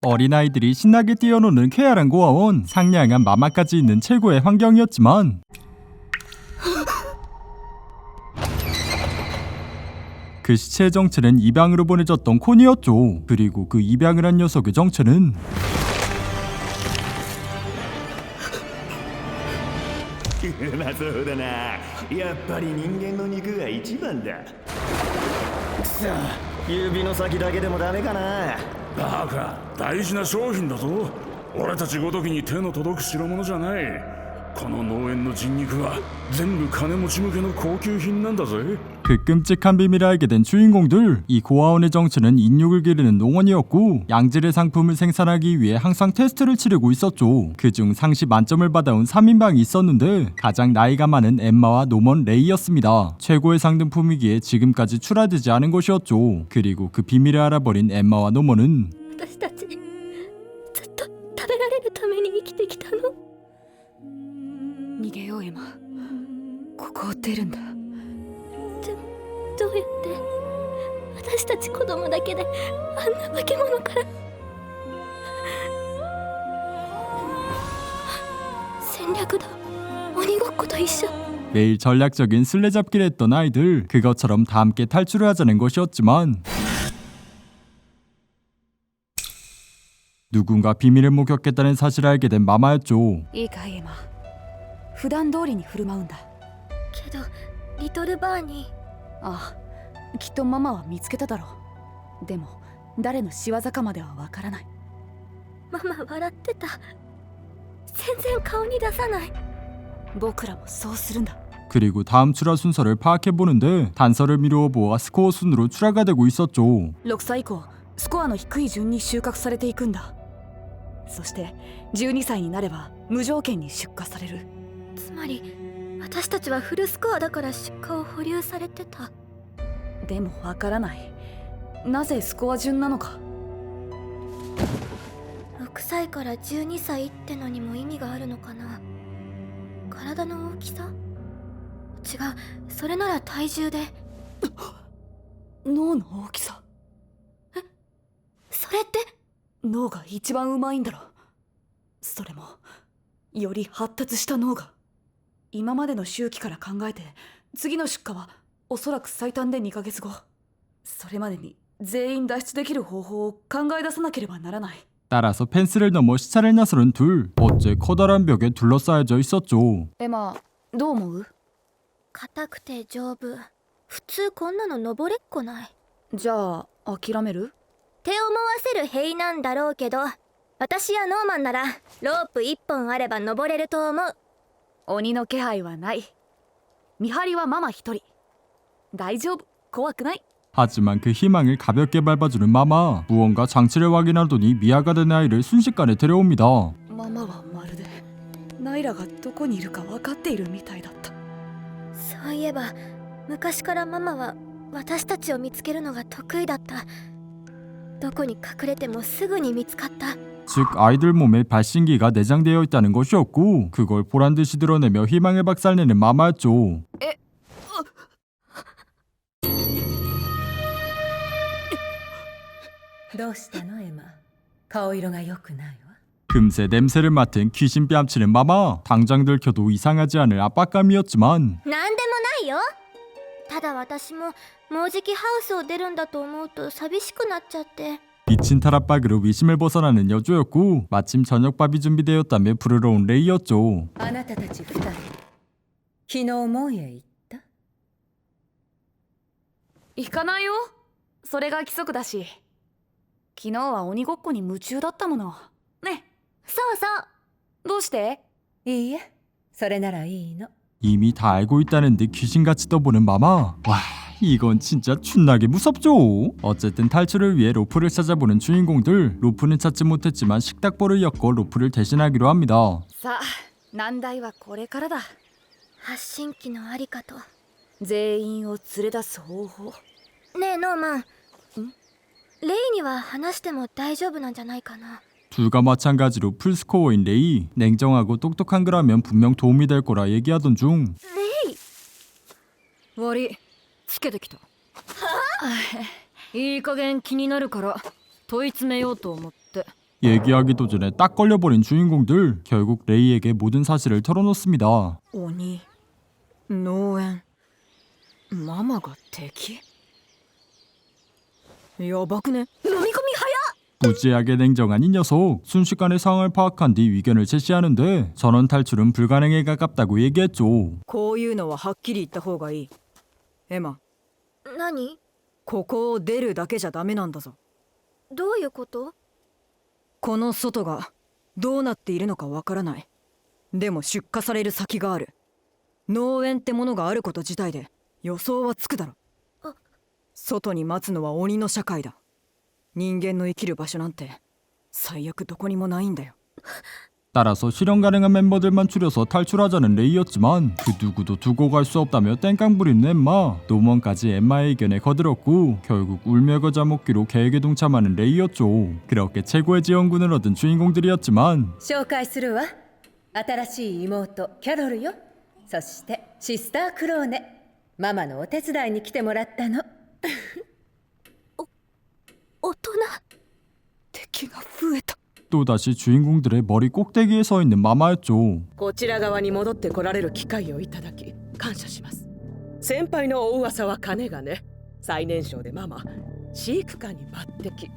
어린아이들이 신나게 뛰어노는 쾌활한 고아원, 상냥한 마마까지 있는 최고의 환경이었지만 그 시체의 정체는 입양으로 보내졌던 콘이었죠. 그리고 그 입양을 한 녀석의 정체는そうだな。やっぱり人間の肉が一番だ。くそ、指の先だけでもダメかな。バカ、大事な商品だぞ。俺たちごときに手の届く代物じゃない。この農園の人肉は全部金持ち向けの高級品なんだぜ。 그 끔찍한 비밀을 알게 된 주인공들. 이 고아원의 정체는 인육을 기르는 농원이었고 양질의 상품을 생산하기 위해 항상 테스트를 치르고 있었죠. 그중 상시 만점을 받아온 3인방이 있었는데 가장 나이가 많은 엠마와 노먼 레이였습니다. 최고의 상등품이기에 지금까지 출하되지 않은 것이었죠. 그리고 그 비밀을 알아버린 엠마와 노먼은 私たちずっと食べられるために生きてきたの。逃げようエマ、ここを出るんだ。どうやって私たち子供だけであんな化け物から。戦略だ。鬼ごっこと一緒。 매일 전략적인 술래잡기를 했던 아이들. 그것처럼 다 함께 탈출을 하자는 것이었지만 누군가 비밀을 목격했다는 사실을 알게 된 마마였죠. いいかいエマ、普段通りに振る舞うんだ。けどリトルバーニー。ああ、きっとママは見つけただろう。でも誰の仕業かまではわからない。ママ笑ってた。全然顔に出さない。僕らもそうするんだ。 그리고 다음 출하 순서를 파악해보는데 단서를 미루어 보아 스코어 순으로 출하가 되고 있었죠. 6歳以降スコアの低い順に収穫されていくんだ。そして12歳になれば無条件に出荷される。つまり私たちはフルスコアだから出荷を保留されてた。でもわからない。なぜスコア順なのか。6歳から12歳ってのにも意味があるのかな。体の大きさ？違う、それなら体重で。脳の大きさ。それって脳が一番うまいんだろ。それもより発達した脳が。今までの周期から考えて次の出荷はおそらく最短で2ヶ月後。それまでに全員脱出できる方法を考え出さなければならない。 따라서 펜스를 넘어 시차를 나서는 둘. 어째 커다란 벽에 둘러싸여져 있었죠. エマ、どう思う？硬くて丈夫。普通こんなの登れっこない。じゃあ諦める？って思わせる塀なんだろうけど、私やノーマンならロープ1本あれば登れると思う。鬼の気配はない。見張りはママ一人。大丈夫、怖くない。 하지만 그 희망을 가볍게 밟아주는 마마. 무언가 장치를 확인하더니 미아가 된 아이를 순식간에 데려옵니다. ママはまるでナイラがどこにいるか分かっているみたいだった。そういえば昔からママは私たちを見つけるのが得意だった。どこに隠れてもすぐに見つかった。 즉 아이들 몸에 발신기가 내장되어 있다는 것이었고 그걸 보란듯이 드러내며 희망을 박살내는 마마였죠. どうしたのエマ、顔色が良くないわ。 금세 냄새를 맡은 귀신 뺨치는 마마. 당장 들켜도 이상하지 않을 압박감이었지만 なんでもないよ。ただ私ももうじきハウスを出るんだと思うと寂しくなっちゃって。 미친 탈압박으로 위심을 벗어나는 여주였고 마침 저녁밥이 준비되었다며 부르러 온 레이였죠. あなたたち二人、昨日門へ行った？行かないよ。それが規則だし。昨日は鬼ごっこに夢中だったもの。ね。そうそう。どうして？いいえ、それならいいの。 이미 다 알고 있다는 듯 귀신같이 떠보는 마마. 와, 이건 진짜 춘나게 무섭죠. 어쨌든 탈출을 위해 로프를 찾아보는 주인공들. 로프는 찾지 못했지만 식탁보를 엮어 로프를 대신하기로 합니다. さあ、難題はこれからだ。発信機のありかと。全員を連れ出す方法。ねえノーマン。レイには話しても大丈夫なんじゃないかな。 둘과 마찬가지로 풀스코어인 레이. 냉정하고 똑똑한 거라면 분명 도움이 될 거라 얘기하던 중 レイ。悪い、つけてきた。いい加減気になるから問い詰めようと思って。 얘기하기도 전에 딱 걸려버린 주인공들. 결국 레이에게 모든 사실을 털어놓습니다. 鬼農園ママが敵やばくね。 무지하게 냉정한 이 녀석. 순식간에 상황을 파악한 뒤 위견을 제시하는데 전원 탈출은 불가능에 가깝다고 얘기했죠. こういうのははっきり言った方がいい。エマ、何？ここを出るだけじゃダメなんだぞ。どういうこと？この外がどうなっているのかわからない。でも出荷される先がある。農園ってものがあること自体で予想はつくだろ。外に待つのは鬼の社会だ。人間の生きる場所なんて最悪どこにもないんだよ。 따라서 실현 가능한 멤버들만 추려서 탈출하자는 레이였지만 그 누구도 두고 갈 수 없다며 땡깡 부리는 엠마. 노먼까지 엠마의 의견에 거들었고 결국 울며 겨자 먹기로 계획에 동참하는 레이였죠. 그렇게 최고의 지원군을 얻은 주인공들이었지만 紹介するわ。新しい妹キャロルよ。そしてシスタークローネ。ママのお手伝いに来てもらったの。大人。敵が増えた。 또다시 주인공들의 머리 꼭대기에 서 있는 마마였죠. こちら側に戻ってこられる機会をいただき感謝します。先輩のお噂は金がね。最年少でママ飼育官に抜擢。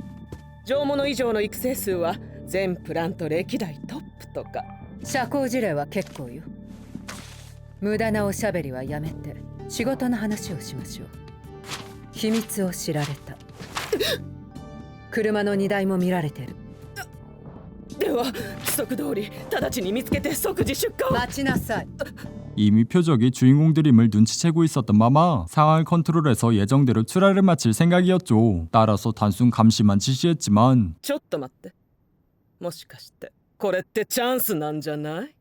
上物以上の育成数は全プラント歴代トップとか。社交辞令は結構よ。無駄なおしゃべりはやめて仕事の話をしましょう。秘密を知られた。車の荷台も見られてる。では規則通り直ちに見つけて即時出荷を。待ちなさい。 이미 표적이 주인공들임을 눈치채고 있었던 마마. 상황을 컨트롤해서 예정대로 출하를 마칠 생각이었죠. 따라서 단순 감시만 지시했지만 ちょっと待って。もしかしてこれってチャンスなんじゃない？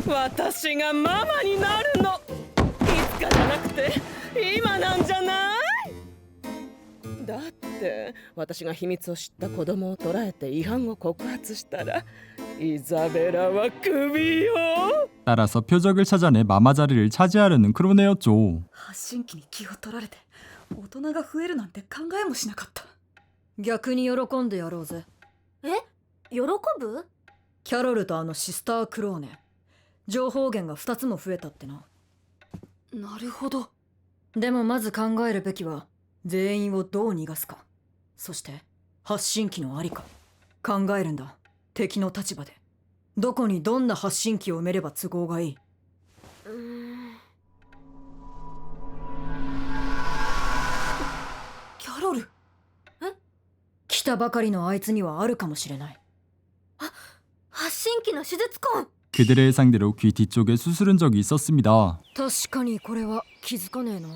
私がママになるの。いつかじゃなくて今なんじゃない？だって私が秘密を知った子供を捕らえて違反を告発したらイザベラはクビよ。 따라서 표적을 찾아내 마마 자리를 차지하려는 크로네였죠. 発信機に気を取られて大人が増えるなんて考えもしなかった。逆に喜んでやろうぜ。え？喜ぶ？キャロルとあのシスタークローネ、情報源が2つも増えたってな。なるほど。でもまず考えるべきは全員をどう逃がすか、そして発信機のありか考えるんだ。敵の立場でどこにどんな発信機を埋めれば都合がいい？キャロル？来たばかりのあいつにはあるかもしれない。発信機の手術痕。 그들의 예상대로 귀 뒤쪽에 수술은 적이 있었습니다. 確かにこれは気づかねえな。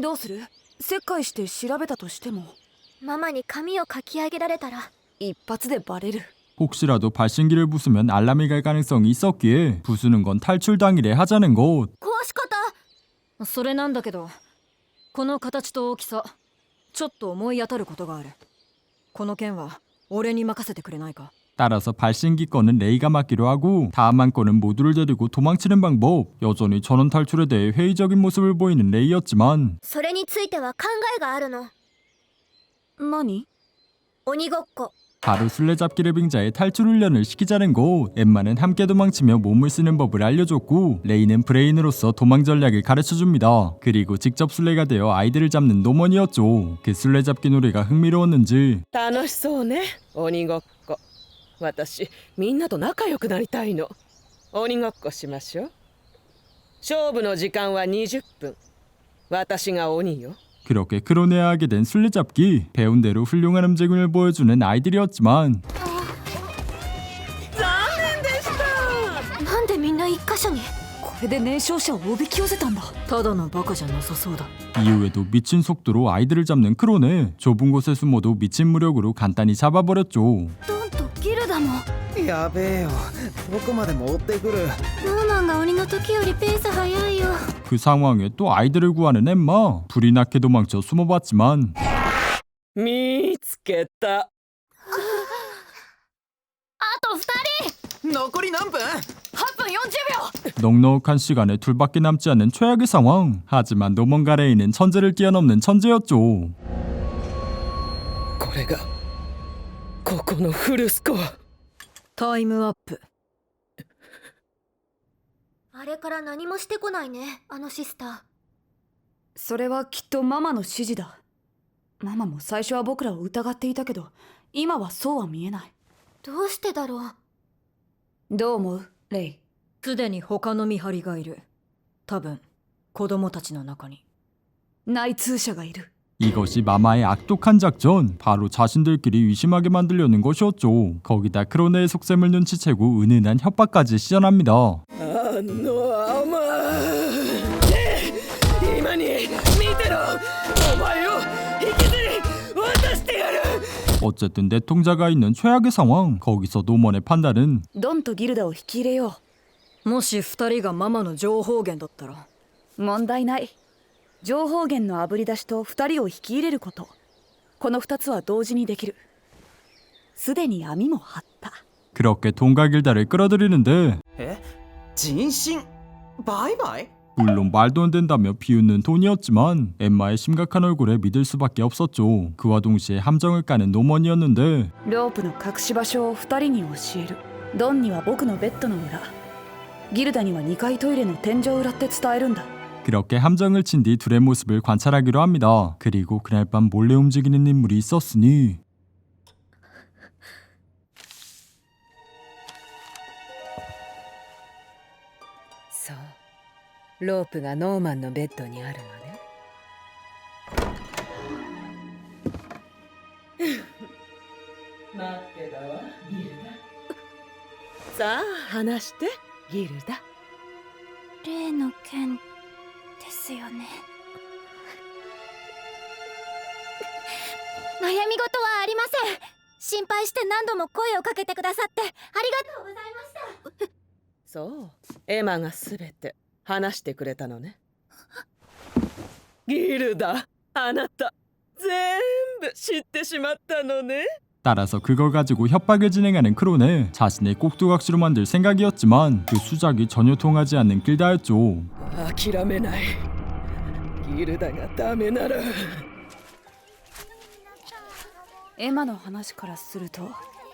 どうする？切開して調べたとしてもママに髪をかき上げられたら一発でバレる。 혹시라도 발신기를 부수면 알람이 갈 가능성이 있었기에 부수는 건 탈출 당일에 하자는 것. 壊し方。それなんだけど、この形と大きさちょっと思い当たることがある。この件は俺に任せてくれないか？ 따라서 발신기 건은 레이가 맡기로 하고 다음 한 건은 모두를 데리고 도망치는 방법. 여전히 전원 탈출에 대해 회의적인 모습을 보이는 레이였지만 それについては考えがあるの。何？鬼ごっこ。 바로 술래잡기를 빙자해 탈출 훈련을 시키자는 것. 엠마는 함께 도망치며 몸을 쓰는 법을 알려줬고 레이는 브레인으로서 도망 전략을 가르쳐줍니다. 그리고 직접 술래가 되어 아이들을 잡는 노먼이었죠. 그 술래잡기 놀이가 흥미로웠는지 楽しそうね、鬼ごっこ。私みんなと仲良くなりたいの。鬼ごっこしましょう。勝負の時間は20分。私が鬼よ。 그렇게 크로네아하게 된 술래잡기. 배운 대로 훌륭한 움직임을 보여주는 아이들이었지만 なんでみんな一箇所に？これで燃焼者をおびき寄せたんだ。ただのバカじゃなさそうだ。 이후에도 미친 속도로 아이들을 잡는 크로네. 좁은 곳에 숨어도 미친 무력으로 간단히 잡아버렸죠. ドンとギルダも。やべえよ、どこまで持ってくる。ノーマンが鬼の時よりペース早いよ。 그 상황에 또 아이들을 구하는 엠마. 불이 나게 도망쳐 숨어봤지만 見つけた。あと2人。残り何分？ 8分40秒。 넉넉한 시간에 둘밖에 남지 않는 최악의 상황. 하지만 노먼과 레이는 천재를 뛰어넘는 천재였죠. これがここのフルスコア。タイムアップ。あれから何もしてこないね、あのシスター。それはきっとママの指示だ。ママも最初は僕らを疑っていたけど、今はそうは見えない。どうしてだろう。どう思う、レイ？すでに他の見張りがいる。多分子供たちの中に内通者がいる。 이것이 마마의 악독한 작전, 바로 자신들끼리 의심하게 만들려는 것이었죠. 거기다 크로네의 속셈을 눈치채고 은은한 협박까지 시전합니다. あの甘今に見てろ、お前を引きずり渡してやる。 어쨌든 내통자가 있는 최악의 상황, 거기서 노먼의 판단은 ドンとギルダを引き入れよもし2人がママの情報源だったら。う。問題ない。情報源のあぶり出しと2人を引き入れること、この2つは同時にできる。すでに網も張った。 그렇게 돈과 길다를 끌어들이는데 人心バイバイ 물론 말도 안 된다며 비웃는 돈이었지만 엠마의 심각한 얼굴에 믿을 수밖에 없었죠. 그와 동시에 함정을 까는 노먼이었는데 ロープの隠し場所を2人に教える。ドンには僕のベッドの裏、ギルダには2階トイレの天井裏って伝えるんだ。 그렇게 함정을 친 뒤 둘의 모습을 관찰하기로 합니다. 그리고 그날 밤 몰래 움직이는 인물이 있었으니 そうロープがノーマンのベッドにあるのね。待ってだわ、ギルダ。さあ話して、ギルダ。例の件ですよね。悩み事はありません。心配して何度も声をかけてくださってありがとうございました。そう、エマがすべて話してくれたのね。ギルダ、あなた全部知ってしまったのね。 따라서 그걸 가지고 협박을 진행하는 크론에 자신의 꼭두각시로 만들 생각이었지만 그 수작이 전혀 통하지 않는 길다였죠. 諦めない。ギルダがダメなら。エマの話からすると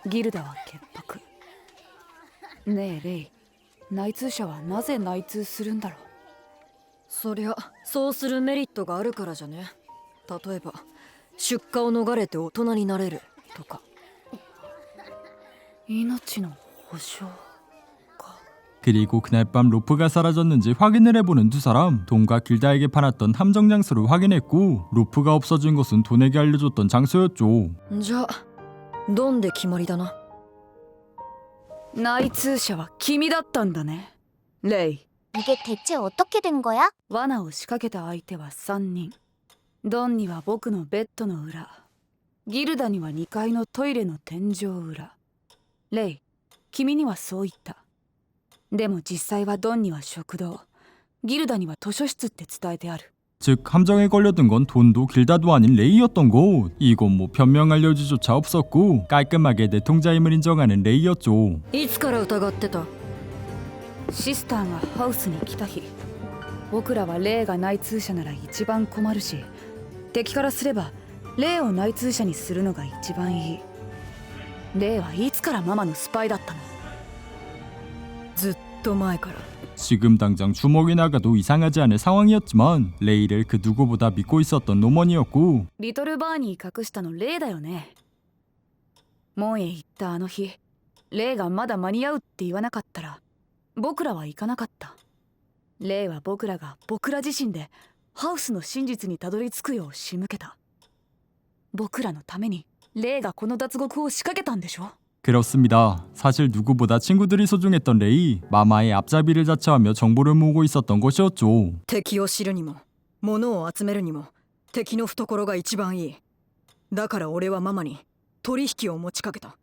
ギルダは潔白。ねえレイ、内通者はなぜ内通するんだろう。そりゃそうするメリットがあるからじゃね。例えば出荷を逃れて大人になれるとか。命の保証。 그리고 그날 밤 로프가 사라졌는지 확인을 해보는 두 사람, 돈과 길다에게 팔았던 함정 장소를 확인했고 로프가 없어진 것은 돈에게 알려줬던 장소였죠. じゃあドンで決まりだな。内通者は君だったんだね、レイ。 이게 대체 어떻게 된 거야? 罠を仕掛けた相手は3人。ドンには僕のベッドの裏、ギルダには2階のトイレの天井裏。レイ、君にはそう言った。でも実際はドンには食堂、ギルダには図書室って伝えてある。 즉 함정에 걸려든 건 돈도 길다도 아닌 레이였던 곳. 이건 뭐 변명할 여지조차 없었고 깔끔하게 내통자임을 인정하는 레이였죠. いつから疑ってた？シスターがハウスに来た日、僕らはレイが内通者なら一番困るし、敵からすればレイを内通者にするのが一番いい。レイはいつからママのスパイだったの？ずっと前から。 지금 당장 주먹이 나가도 이상하지 않을 상황이었지만 레이를 그 누구보다 믿고 있었던 노먼이었고 リトルバーに隠したのレイだよね。門へ行ったあの日、レイがまだ間に合うって言わなかったら僕らは行かなかった。レイは僕らが僕ら自身でハウスの真実にたどり着くよう仕向けた。僕らのためにレイがこの脱獄を仕掛けたんでしょ。 그렇습니다. 사실 누구보다 친구들이 소중했던 레이, 마마의 앞잡이를 자처하며 정보를 모으고 있었던 것이었죠. 敵を知るにも物を集めるにも敵の懐が一番いい。だから俺はママに取引を持ちかけた。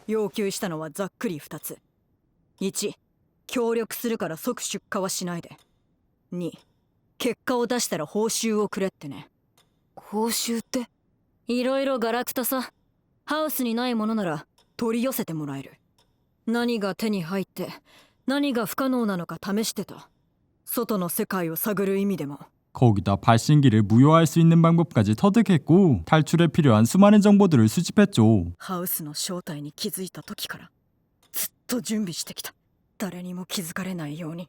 要求したのはざっくり2つ。1、協力するから即出荷はしないで。2、結果を出したら報酬をくれってね。報酬って？いろいろガラクタさ。ハウスにないものなら取り寄せてもらえる。何が手に入って何が不可能なのか試してた。外の世界を探る意味でも。 거기다 발신기를 무효화할 수 있는 방법까지 터득했고 탈출에 필요한 수많은 정보들을 수집했죠. ハウスの正体に気づいた時からずっと準備してきた。誰にも気づかれないように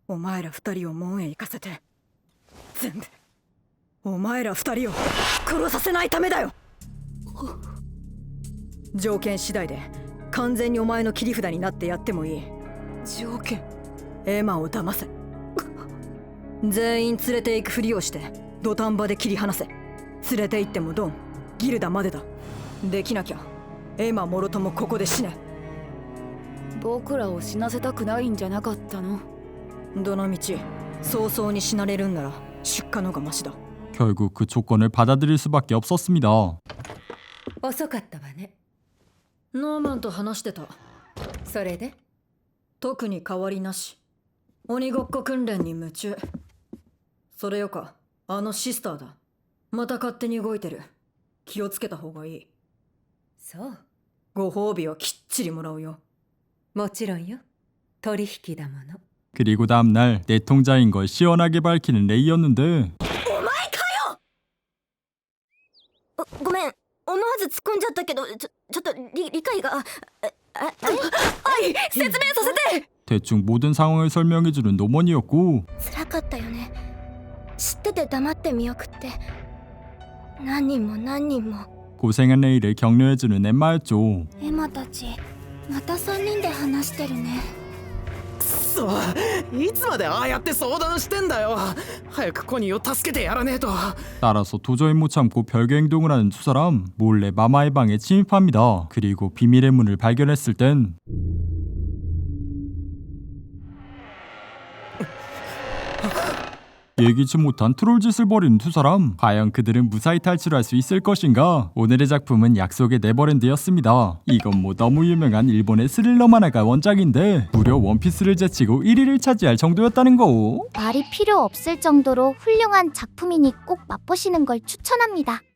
お前ら二人を門へ行かせて、全部お前ら二人を殺させないためだよ。条件次第で完全にお前の切り札になってやってもいい。条件。エマを騙せ。全員連れて行くふりをして土壇場で切り離せ。連れて行ってもドン、ギルダまでだ。できなきゃエマもろともここで死ね。僕らを死なせたくないんじゃなかったの？どのみち早々に死なれるんなら出荷のがマシだ。 결국 그 조건을 받아들일 수밖에 없었습니다. 遅かったわね。ノーマンと話してた。それで特に変わりなし。鬼ごっこ訓練に夢中。それよか、あのシスターだ。また勝手に動いてる。気をつけた方がいい。そう、ご褒美はきっちりもらうよ。もちろんよ。取引だもの。 그리고 다음날 내통자인 걸 시원하게 밝히는 레이였는데 ごめん、思わず突っ込んじゃったけど、ちょっと理解が。説明させて。 대충 모든 상황을 설명해주는 노먼이었고 辛かったよね。知ってて黙って見送って何人も何人も。 고생한 레이를 격려해주는 엠마였죠. エマたちまた3人で話してるね。くそ、いつまでああやって相談してんだよ。早くコニーを助けてやらねえと。 따라서 도저히 못 참고 별개 행동을 하는 두 사람 몰래 마마의 방에 침입합니다. 그리고 비밀의 문을 발견했을 땐 예기치 못한 트롤 짓을 벌이는 두 사람. 과연 그들은 무사히 탈출할 수 있을 것인가? 오늘의 작품은 약속의 네버랜드였습니다. 이건 뭐 너무 유명한 일본의 스릴러 만화가 원작인데 무려 원피스를 제치고 1위를 차지할 정도였다는 거. 말이 필요 없을 정도로 훌륭한 작품이니 꼭 맛보시는 걸 추천합니다.